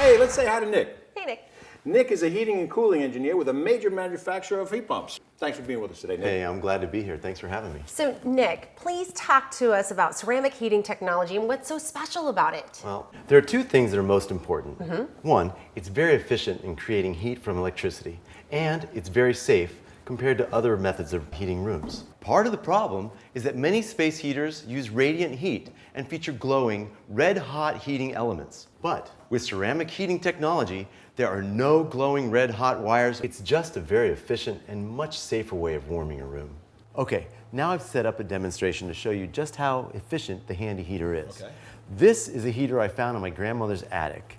Hey, let's say hi to Nick. Hey, Nick. Nick is a heating and cooling engineer with a major manufacturer of heat pumps. Thanks for being with us today, Nick. Hey, I'm glad to be here. Thanks for having me. So, Nick, please talk to us about ceramic heating technology and what's so special about it. Well, there are two things that are most important. One, it's very efficient in creating heat from electricity, and it's very safe compared to other methods of heating rooms. Part of the problem is that many space heaters use radiant heat and feature glowing, red-hot heating elements. But with ceramic heating technology, there are no glowing red-hot wires. It's just a very efficient and much safer way of warming a room. Okay, now I've set up a demonstration to show you just how efficient the handy heater is. Okay. This is a heater I found in my grandmother's attic.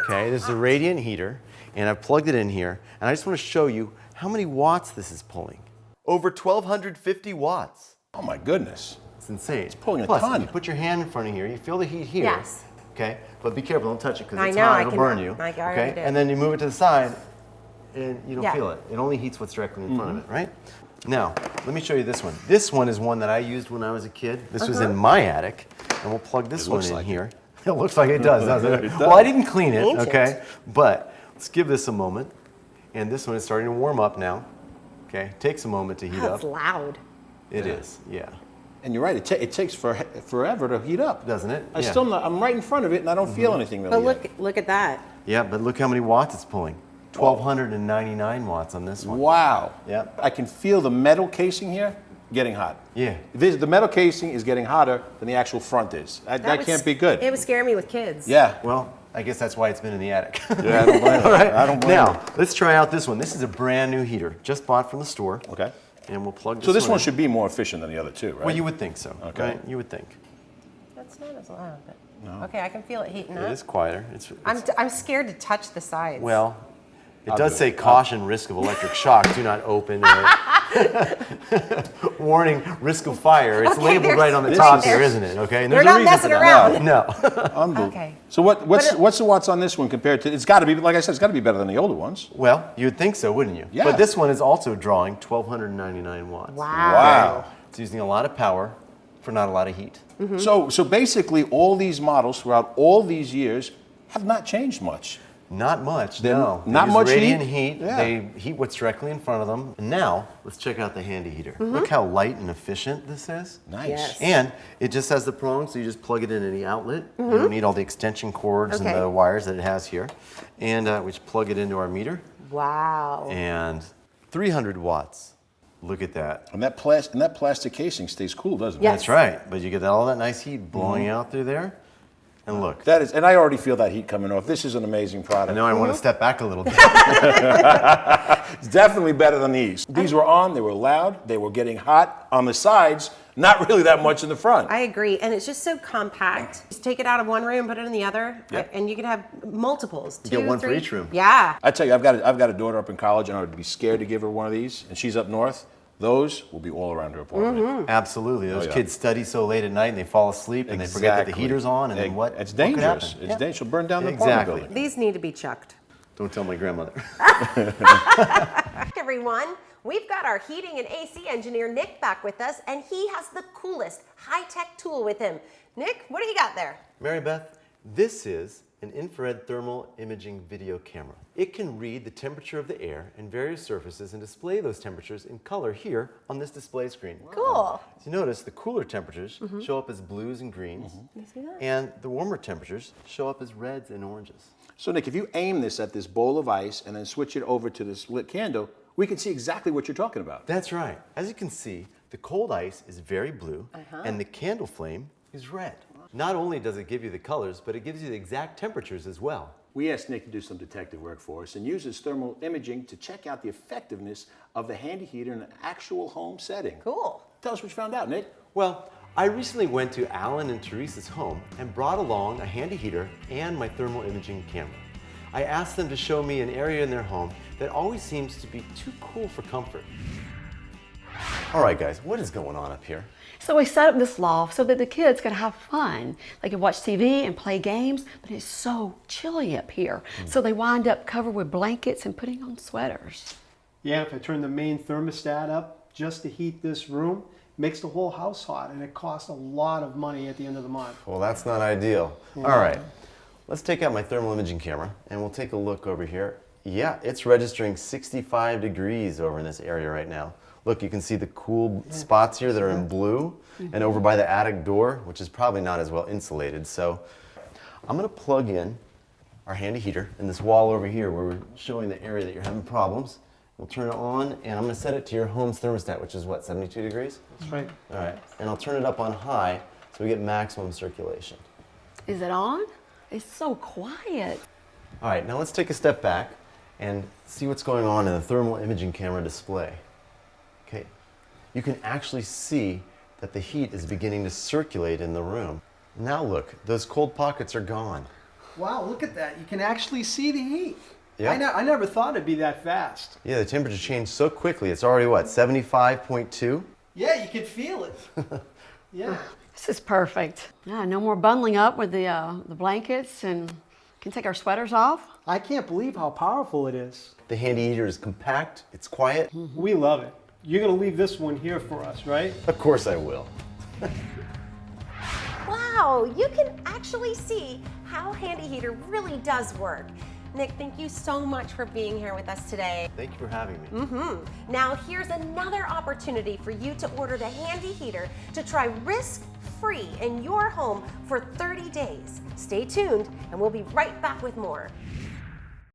Okay, this is a radiant heater, and I've plugged it in here, and I just want to show you how many watts this is pulling. Over 1,250 watts. Oh my goodness. It's insane. It's pulling a Plus, ton. you put your hand in front of here, you feel the heat here. Yes. Okay, but be careful, don't touch it because I it's know, hot, I it'll can- burn you. I already Okay, did. and then you move it to the side, and you don't Yeah. feel it. It only heats what's directly in front of it, right? Now, let me show you this one. This one is one that I used when I was a kid. This was in my attic, and we'll plug this one looks in like here. It looks like it does, doesn't it? It does. Well, I didn't clean it, Ancient. okay? But let's give this a moment. And this one is starting to warm up now. Okay, takes a moment to heat That's up. loud. It is, yeah. And you're right, it takes forever to heat up. Doesn't it? I Yeah. still not, I'm right in front of it and I don't feel anything really But yet. look at that. Yeah, but look how many watts it's pulling. 1,299 watts on this one. Wow. Yep. I can feel the metal casing here getting hot. Yeah. The metal casing is getting hotter than the actual front is. That was- can't be good. It was scaring me with kids. Yeah. Well, I guess that's why it's been in the attic. Yeah, I don't blame it. All right. I don't blame Now, it. let's try out this one. This is a brand new heater, just bought from the store. Okay. And we'll plug this So this one in. should be more efficient than the other two, right? Well, you would think so. Okay. Right? You would think. That's not as loud, but okay, I can feel it heating up. It is quieter. It's I'm scared to touch the sides. well, it I'll does do say it. caution, risk of electric shock. Do not open. Warning, risk of fire. It's Okay, labeled there's- right on the this top is- here, isn't it? Okay. And They're there's a not reason for messing that. around. No. Unbelievable. Okay. So what's But the watts on this one compared to? It's got to be, like I said, it's got to be better than the older ones. Well, you would think so, wouldn't you? Yeah. But this one is also drawing 1,299 watts. Wow. Wow. It's using a lot of power for not a lot of heat. So basically, all these models throughout all these years have not changed much. Not much, They're no. They not use much radiant heat? heat. Yeah. They heat what's directly in front of them. And now, let's check out the handy heater. Look how light and efficient this is. Nice. Yes. And it just has the prongs, so you just plug it in any outlet. You don't need all the extension cords Okay. and the wires that it has here. And we just plug it into our meter. Wow. And 300 watts. Look at that. And that plastic casing stays cool, doesn't it? Yes. That's right. But you get all that nice heat blowing out through there. And look. That is, and I already feel that heat coming off. This is an amazing product. I know I want to step back a little bit. It's definitely better than these. These were on, they were loud, they were getting hot on the sides, not really that much in the front. I agree, and it's just so compact. Just take it out of one room, put it in the other, Yep. and you can have multiples. You get two, one for three. each room. Yeah. I tell you, I've got a daughter up in college, and I would be scared to give her one of these, and she's up north. Those will be all around her apartment. Absolutely. Those yeah. kids study so late at night and they fall asleep and they forget that the Exactly. heater's on and then what? It's what could dangerous. happen? It's Yeah. dangerous. She'll burn down the apartment Exactly. building. These need to be chucked. Don't tell my grandmother. Everyone, we've got our heating and AC engineer Nick back with us, and he has the coolest high-tech tool with him. Nick, what do you got there? Mary Beth, this is an infrared thermal imaging video camera. It can read the temperature of the air and various surfaces and display those temperatures in color here on this display screen. Cool. As you notice, the cooler temperatures show up as blues and greens, You see that? and the warmer temperatures show up as reds and oranges. So Nick, if you aim this at this bowl of ice and then switch it over to this lit candle, we can see exactly what you're talking about. That's right. As you can see, the cold ice is very blue and the candle flame is red. Not only does it give you the colors, but it gives you the exact temperatures as well. We asked Nick to do some detective work for us and uses thermal imaging to check out the effectiveness of the handy heater in an actual home setting. Cool. Tell us what you found out, Nick. Well, I recently went to Alan and Teresa's home and brought along a handy heater and my thermal imaging camera. I asked them to show me an area in their home that always seems to be too cool for comfort. All right, guys, what is going on up here? So we set up this loft so that the kids could have fun. They could watch TV and play games, but it's so chilly up here. So they wind up covered with blankets and putting on sweaters. Yeah, if I turn the main thermostat up just to heat this room, makes the whole house hot, and it costs a lot of money at the end of the month. Well, that's not ideal. All right, Let's take out my thermal imaging camera and we'll take a look over here. Yeah, it's registering 65 degrees over in this area right now. Look, you can see the cool spots here that are in blue, and over by the attic door, which is probably not as well insulated. So I'm going to plug in our handy heater in this wall over here where we're showing the area that you're having problems. We'll turn it on, and I'm going to set it to your home's thermostat, which is what, 72 degrees? That's right. All right, and I'll turn it up on high so we get maximum circulation. Is it on? It's so quiet. All right, now let's take a step back and see what's going on in the thermal imaging camera display. Okay, you can actually see that the heat is beginning to circulate in the room. Now look, those cold pockets are gone. Wow, look at that. You can actually see the heat. Yeah. I never thought it'd be that fast. Yeah, the temperature changed so quickly. It's already what, 75.2? Yeah, you can feel it. Yeah. This is perfect. Yeah, no more bundling up with the blankets, and can take our sweaters off. I can't believe how powerful it is. The handy heater is compact, it's quiet. We love it. You're going to leave this one here for us, right? Of course I will. Wow, you can actually see how Handy Heater really does work. Nick, thank you so much for being here with us today. Thank you for having me. Now here's another opportunity for you to order the Handy Heater to try risk-free in your home for 30 days. Stay tuned and we'll be right back with more.